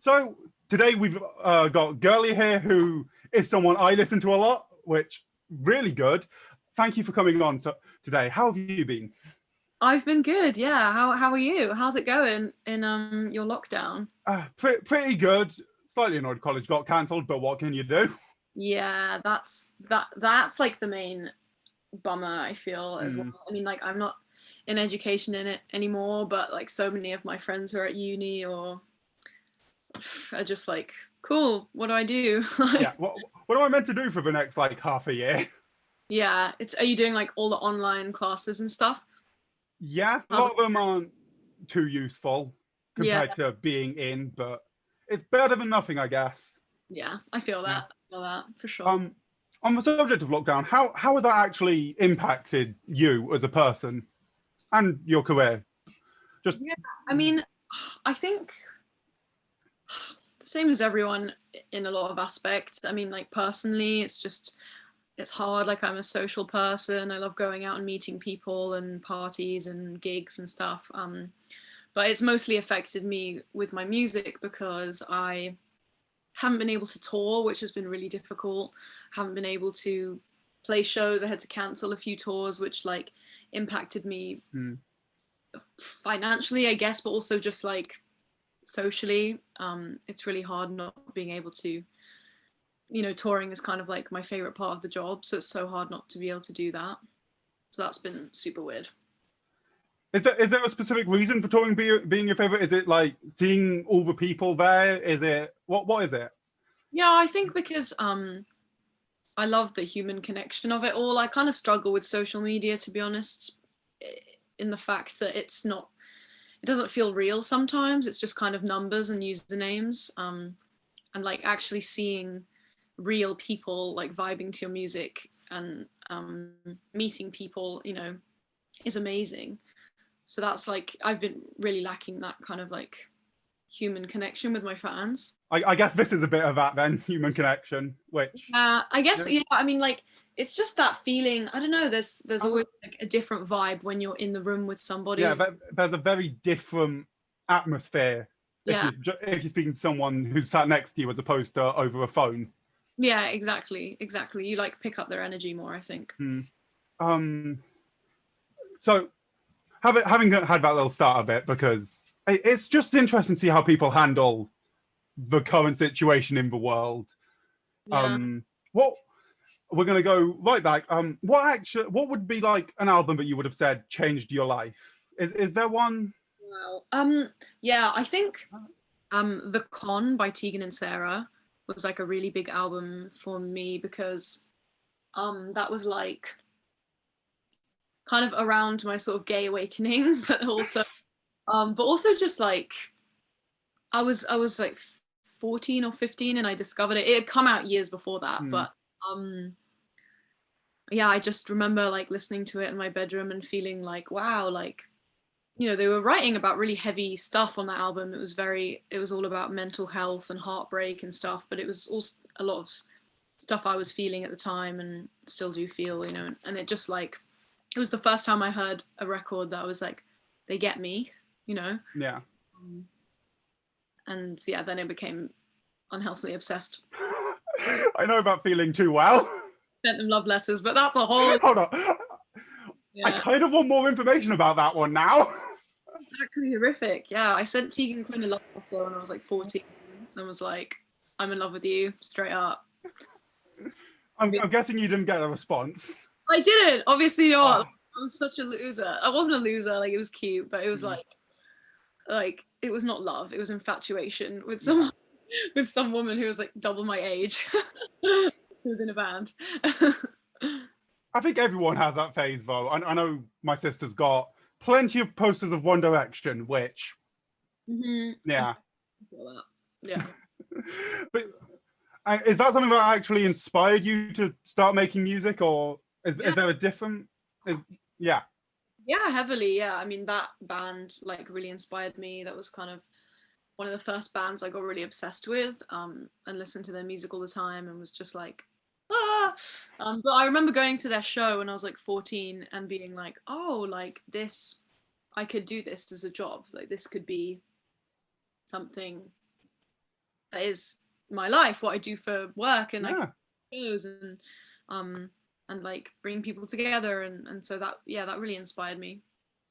So today we've got GIRLI here, who is someone I listen to a lot, which really good. Thank you for coming on today. How have you been? I've been good, yeah. How are you? How's it going in your lockdown? Pretty good. Slightly annoyed college got cancelled, but what can you do? Yeah, that's like the main bummer I feel as well. Mm. I mean, like I'm not in education in it anymore, but like so many of my friends are at uni or are just like, cool, what do I do? Yeah. What am I meant to do for the next like half a year? Yeah, are you doing like all the online classes and stuff? Yeah, a How's lot it? of them aren't too useful Yeah, compared to being in, but it's better than nothing, I guess. yeah, I feel Yeah. that. I feel that for sure. Um, on the subject of lockdown, how has that actually impacted you as a person and your career? Just Yeah, I mean, I think the same as everyone in a lot of aspects. I mean, like personally, it's hard. Like I'm a social person. I love going out and meeting people and parties and gigs and stuff. But it's mostly affected me with my music because I haven't been able to tour, which has been really difficult. Haven't been able to play shows. I had to cancel a few tours, which like impacted me financially, I guess, but also just like socially. It's really hard not being able to, touring is kind of like my favorite part of the job, so it's so hard not to be able to do that. So that's been super weird. is there a specific reason for touring being your favorite? Is it like seeing all the people there? Is it what is it? Yeah, I think because I love the human connection of it all. I kind of struggle with social media, to be honest, in the fact that it doesn't feel real sometimes. It's just kind of numbers and usernames. And like actually seeing real people like vibing to your music and meeting people, is amazing. So that's like I've been really lacking that kind of like human connection with my fans. I guess this is a bit of that then, human connection, which I guess yeah, yeah. I mean, like it's just that feeling. I don't know. There's I always would, like a different vibe when you're in the room with somebody. yeah, there's a very different atmosphere Yeah, if you're speaking to someone who's sat next to you as opposed to over a phone. yeah, exactly. You like pick up their energy more, I think. Hmm. Um, so having had that little start of it, because it's just interesting to see how people handle the current situation in the world. Yeah. What we're gonna go right back. What would be like an album that you would have said changed your life? Is there one? Wow. Yeah, I think The Con by Tegan and Sarah was like a really big album for me because that was like kind of around my sort of gay awakening, but also just like I was like 14 or 15 and I discovered it. It had come out years before that, Hmm, but um yeah, I just remember like listening to it in my bedroom and feeling like, wow, like, they were writing about really heavy stuff on that album. It was all about mental health and heartbreak and stuff, but it was also a lot of stuff I was feeling at the time and still do feel, and it just like, it was the first time I heard a record that I was like, they get me, you know? yeah. Um, and yeah, then it became unhealthily obsessed. I know about feeling too well. Sent them love letters, but that's a whole, Hold on. I yeah, kind of want more information about that one now. actually horrific. Yeah, I sent Tegan Quinn a love letter when I was like 14 and was like, I'm in love with you, straight up. I'm guessing you didn't get a response. I didn't, obviously not. Ah, I was such a loser. I wasn't a loser, like it was cute, but it was hmm, like it was not love, it was infatuation with yeah. someone with some woman who was like double my age. Who was in a band. I think everyone has that phase, though. I know my sister's got plenty of posters of One Direction, which, I yeah. feel that. Yeah. But is that something that actually inspired you to start making music, or Yeah. is there a different? Is, yeah. Yeah, heavily. Yeah. I mean, that band like really inspired me. That was kind of one of the first bands I got really obsessed with, and listened to their music all the time and was just like, ah. But I remember going to their show when I was like 14 and being like, oh, like this, I could do this as a job. Like this could be something that is my life, what I do for work, and like Yeah. shows and like bring people together, and so that that really inspired me.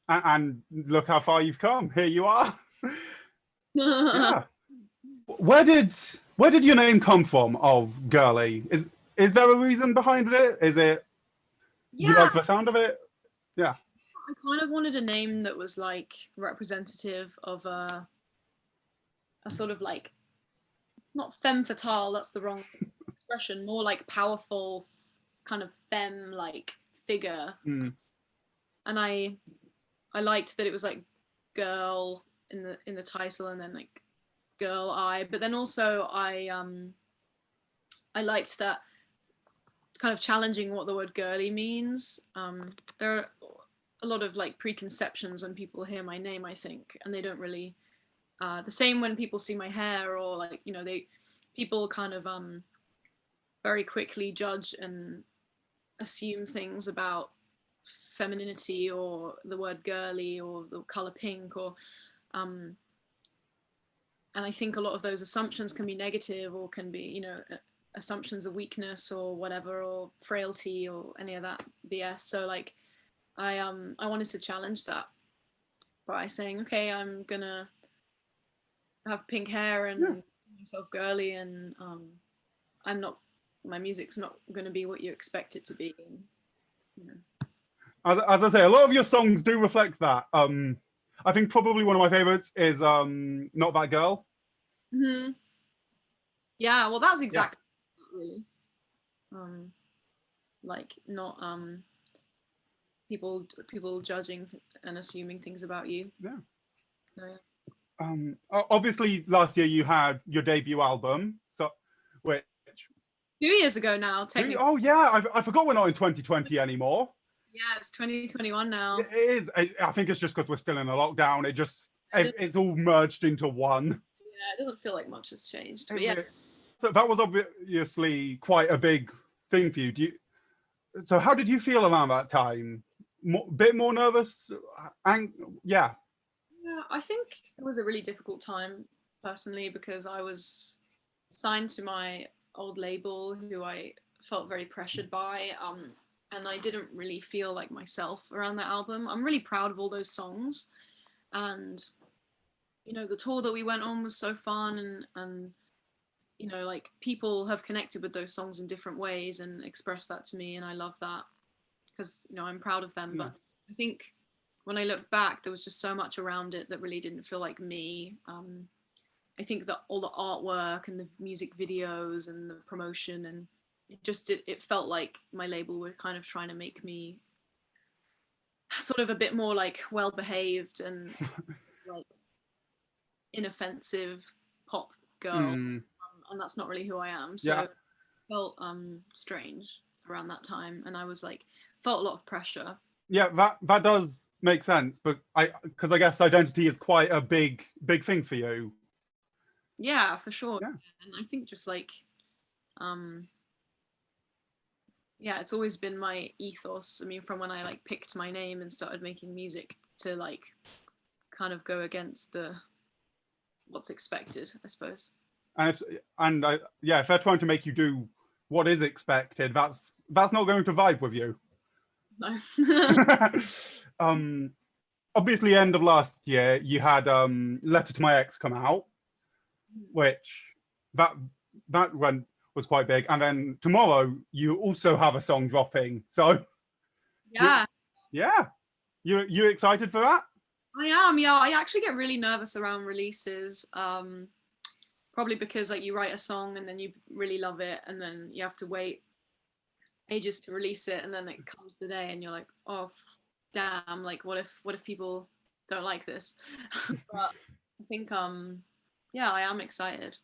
And look how far you've come. Here you are. Yeah. Where did your name come from of Girly? Is there a reason behind it? Is it you Yeah, like the sound of it? Yeah. I kind of wanted a name that was like representative of a sort of like, not femme fatale, that's the wrong expression, more like powerful kind of femme like figure. Mm. And I liked that it was like girl in the title, and then like girl I, but then also I liked that kind of challenging what the word girly means. There are a lot of like preconceptions when people hear my name, I think, and they don't really the same when people see my hair, or like, you know, people kind of very quickly judge and assume things about femininity or the word girly or the color pink, or and I think a lot of those assumptions can be negative, or can be, you know, assumptions of weakness or whatever, or frailty or any of that BS. So like I wanted to challenge that by saying, okay, I'm gonna have pink hair and Yeah. myself girly, and I'm not, my music's not gonna be what you expect it to be. And, you know. As I say, a lot of your songs do reflect that. I think probably one of my favorites is Not That Girl. Mm-hmm. Yeah, well, that's Yeah. exactly really. Like not people judging and assuming things about you. Yeah. So, yeah. Obviously last year you had your debut album. So which 2 years ago now, technically. oh yeah, I forgot we're not in 2020 anymore. Yeah, it's 2021 now. It is. I think it's just because we're still in a lockdown. It It's all merged into one. Yeah, it doesn't feel like much has changed, but yeah. So that was obviously quite a big thing for you. So how did you feel around that time? Bit more nervous? And yeah. Yeah, I think it was a really difficult time personally, because I was signed to my old label, who I felt very pressured by, and I didn't really feel like myself around that album. I'm really proud of all those songs, and you know, the tour that we went on was so fun, and you know, like people have connected with those songs in different ways and expressed that to me, and I love that, because you know, I'm proud of them. Yeah. But I think when I look back, there was just so much around it that really didn't feel like me. I think that all the artwork and the music videos and the promotion, and it felt like my label were kind of trying to make me sort of a bit more like well behaved and like inoffensive pop girl, and that's not really who I am. So Yeah. it felt strange around that time, and I was like, felt a lot of pressure. Yeah, that does make sense, but because I guess identity is quite a big thing for you. Yeah, for sure. Yeah. And I think just like yeah, it's always been my ethos. I mean, from when I like picked my name and started making music, to like kind of go against the what's expected, I suppose. And if they're trying to make you do what is expected, that's not going to vibe with you. No. Obviously, end of last year, you had Letter to My Ex come out, which that was quite big. And then tomorrow, you also have a song dropping. So Yeah. Yeah, you excited for that? I am. Yeah, I actually get really nervous around releases. Probably because like you write a song and then you really love it, and then you have to wait ages to release it, and then it comes the day and you're like, oh damn, like what if people don't like this? But I think yeah, I am excited.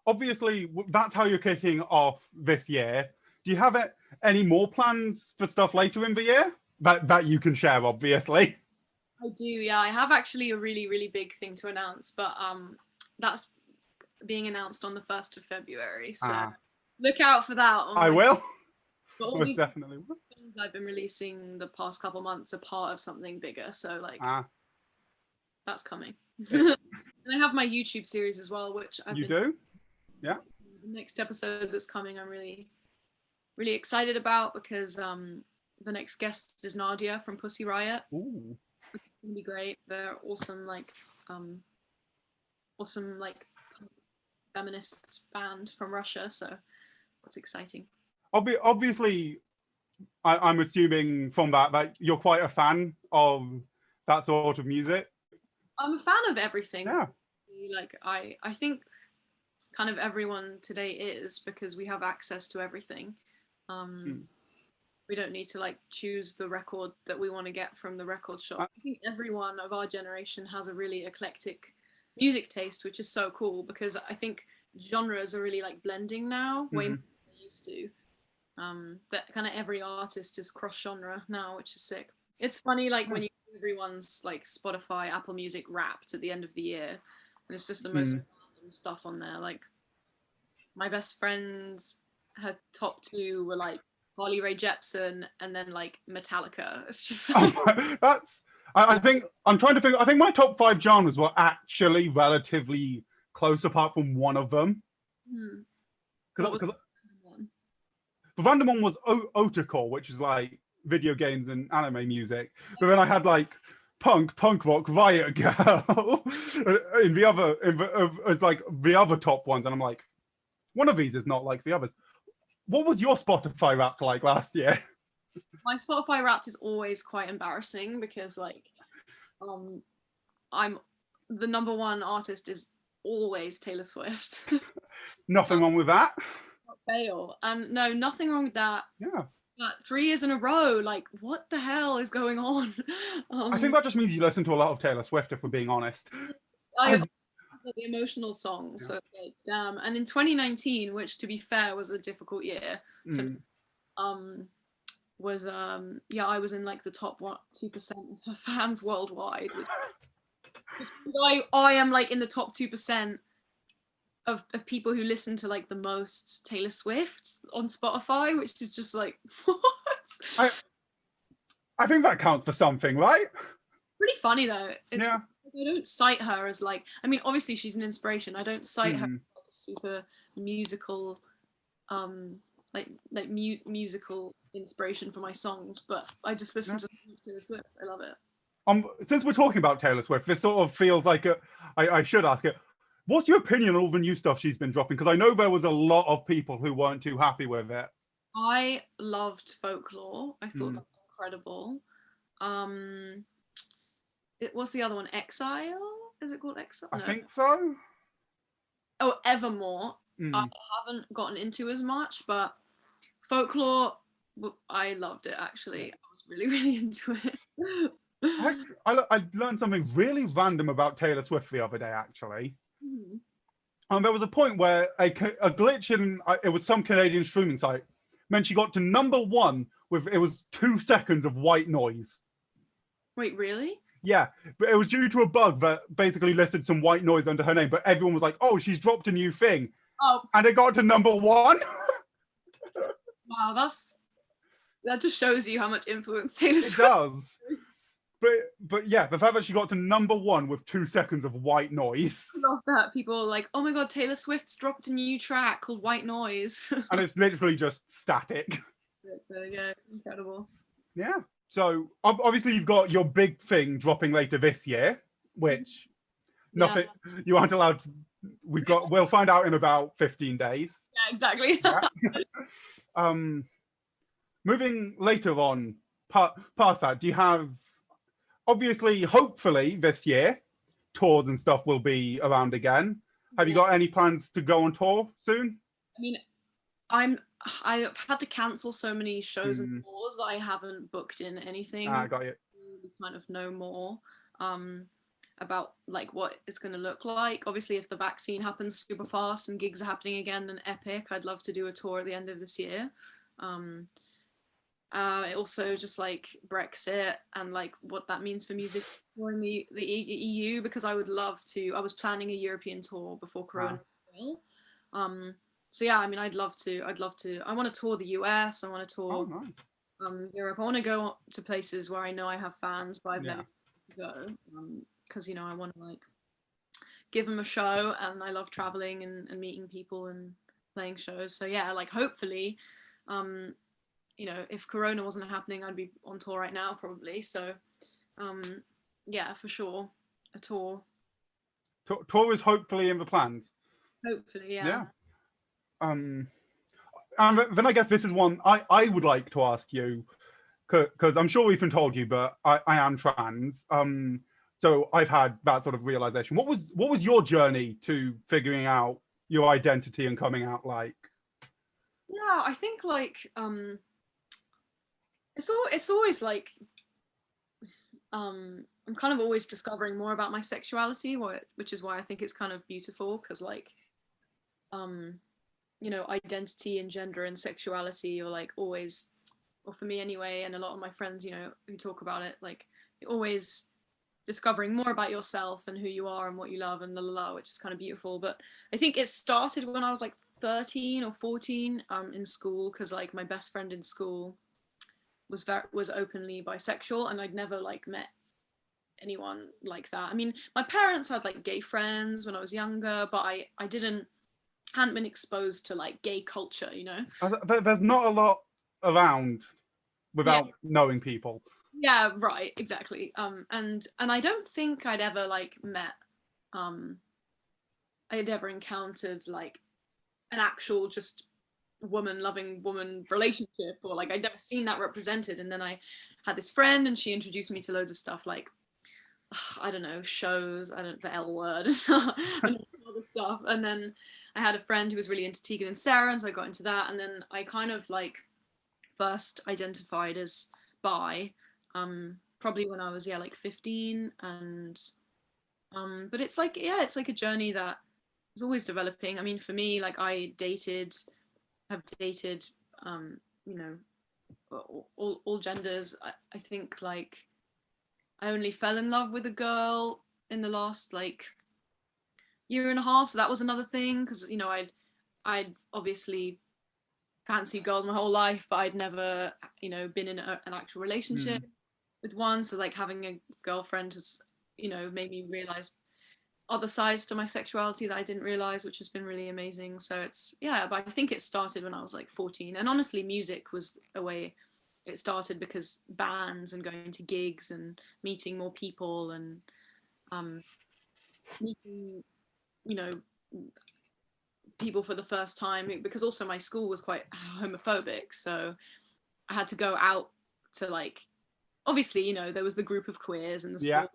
Obviously, that's how you're kicking off this year. Do you have any more plans for stuff later in the year that you can share, obviously? I do, yeah. I have actually a really, really big thing to announce, but that's being announced on the 1st of February. So look out for that. I will. But all Most these definitely will. songs I've been releasing the past couple months are part of something bigger. So like that's coming. And I have my YouTube series as well, which You do? Yeah. The next episode that's coming, I'm really, really excited about, because the next guest is Nadia from Pussy Riot. Ooh. It's gonna be great. They're awesome, feminist band from Russia. So it's exciting. Obviously, I'm assuming from that you're quite a fan of that sort of music. I'm a fan of everything. Yeah. Like I think kind of everyone today is, because we have access to everything. We don't need to like choose the record that we want to get from the record shop. I think everyone of our generation has a really eclectic music taste, which is so cool, because I think genres are really like blending now, way more than they used to. That kind of every artist is cross genre now, which is sick. It's funny, like when you see everyone's like Spotify, Apple Music Wrapped at the end of the year, and it's just the most random stuff on there. Like my best friend's, her top 2 were like Carly Rae Jepsen and then like Metallica. It's just like... I think I'm trying to figure. I think my top 5 genres were actually relatively close, apart from one of them. Because the random one was otacore, which is like video games and anime music. But then I had like punk rock, Riot Girl in the other as like the other top ones, and I'm like, one of these is not like the others. What was your Spotify Wrapped like last year? My Spotify Wrapped is always quite embarrassing, because like I'm the number 1 artist is always Taylor Swift. Nothing wrong with that. Fail. And no, nothing wrong with that. Yeah. But 3 years in a row, like what the hell is going on? I think that just means you listen to a lot of Taylor Swift, if we're being honest. I the emotional songs, so like, damn. And in 2019, which to be fair was a difficult year, was I was in like the top 2% of her fans worldwide, which I am like in the top 2% of people who listen to like the most Taylor Swift on Spotify, which is just like, what? I think that counts for something, right? Pretty funny though. It's, I don't cite her as like, I mean, obviously she's an inspiration. I don't cite her as like a super musical, musical inspiration for my songs, but I just listen to Taylor Swift. I love it. Since we're talking about Taylor Swift, this sort of feels like I should ask it. What's your opinion on all the new stuff she's been dropping? Because I know there was a lot of people who weren't too happy with it. I loved Folklore. I thought that was incredible. It was the other one, Exile? Is it called Exile? I think so. Oh, Evermore. I haven't gotten into as much, but Folklore, I loved it actually. I was really, really into it. I learned something really random about Taylor Swift the other day, actually. There was a point where a glitch in it was some Canadian streaming site meant she got to #1 with it was 2 seconds of white noise. Wait, really? Yeah, but it was due to a bug that basically listed some white noise under her name, but everyone was like, "Oh, she's dropped a new thing." Oh, and it got to #1. Wow, that just shows you how much influence Taylor Swift does. But yeah, the fact that she got to #1 with 2 seconds of white noise. I love that. People are like, oh my god, Taylor Swift's dropped a new track called White Noise. And it's literally just static. There you go. Incredible. Yeah. So obviously you've got your big thing dropping later this year, which nothing you aren't allowed to, we'll find out in about 15 days. Yeah, exactly. Moving later on past that, do you have obviously, hopefully this year, tours and stuff will be around again. Have you got any plans to go on tour soon? I mean, I've had to cancel so many shows and tours that I haven't booked in anything. I got you. We kind of know more about like what it's going to look like. Obviously, if the vaccine happens super fast and gigs are happening again, then epic. I'd love to do a tour at the end of this year. Also just like Brexit and like what that means for music in the EU, because I would love to. I was planning a European tour before Corona. So yeah, I mean, I'd love to. I want to tour the US. I want to tour Europe. I want to go to places where I know I have fans, but I've never go because I want to like give them a show, and I love traveling and meeting people and playing shows. So yeah, like hopefully, you know, if Corona wasn't happening, I'd be on tour right now probably. So yeah, for sure, a tour. Tour is hopefully in the plans. Hopefully, yeah. Yeah. And then I guess this is one I would like to ask you, because I'm sure we've been told you, but I am trans. So I've had that sort of realization. What was your journey to figuring out your identity and coming out like? Yeah, I think like it's always like I'm kind of always discovering more about my sexuality, which is why I think it's kind of beautiful, because like you know, identity and gender and sexuality are like always, or for me anyway, and a lot of my friends, you know, who talk about it, like you're always discovering more about yourself and who you are and what you love and la la la, which is kind of beautiful. But I think it started when I was like 13 or 14 in school, because like my best friend in school was openly bisexual, and I'd never like met anyone like that. I mean, my parents had like gay friends when I was younger, but I hadn't been exposed to like gay culture, you know. There's not a lot around without knowing people. Yeah, right, exactly. And I don't think I'd ever like met I'd ever encountered like an actual just woman loving woman relationship, or like I'd never seen that represented. And then I had this friend, and she introduced me to loads of stuff like I don't know, shows, I don't, the L word and all the stuff. And then I had a friend who was really into Tegan and Sarah, and so I got into that. And then I kind of like first identified as bi, probably when I was like 15. And but it's like, yeah, it's like a journey that is always developing. I mean, for me, like I have dated you know, all genders. I think like I only fell in love with a girl in the last like year and a half, so that was another thing, because you know I'd obviously fancied girls my whole life, but I'd never, you know, been in an actual relationship with one. So like having a girlfriend has, you know, made me realize other sides to my sexuality that I didn't realize, which has been really amazing. So it's, yeah, but I think it started when I was like 14, and honestly music was a way it started, because bands and going to gigs and meeting more people and meeting, you know, people for the first time, because also my school was quite homophobic, so I had to go out to like, obviously, you know, there was the group of queers in the school.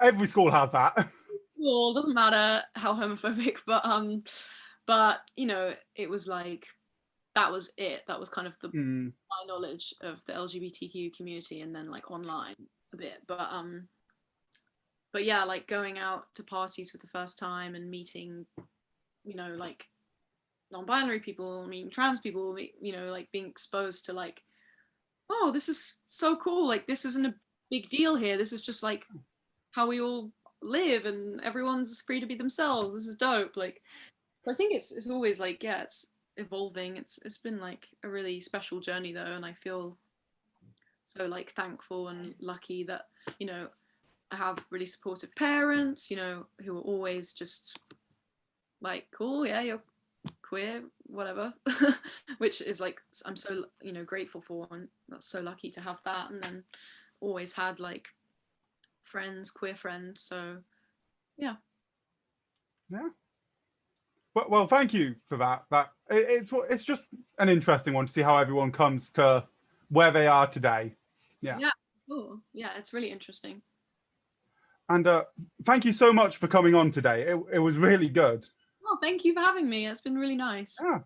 Every school has that. School doesn't matter how homophobic, but you know, it was like that was kind of my knowledge of the LGBTQ community, and then like online a bit, but yeah, like going out to parties for the first time and meeting, you know, like non-binary people, I mean trans people, you know, like being exposed to like, oh, this is so cool, like this isn't a big deal here, this is just like how we all live and everyone's free to be themselves, this is dope. Like I think it's always like, yeah, it's evolving, it's been like a really special journey though, and I feel so like thankful and lucky that, you know, I have really supportive parents, you know, who are always just like, cool, yeah, you're queer, whatever, which is like, I'm so, you know, grateful for, and that's so lucky to have that. And then always had like friends, queer friends, so yeah. Well, thank you for that. It's just an interesting one to see how everyone comes to where they are today. Yeah, cool. Yeah, it's really interesting. And thank you so much for coming on today. It was really good. Oh, thank you for having me. It's been really nice. Yeah.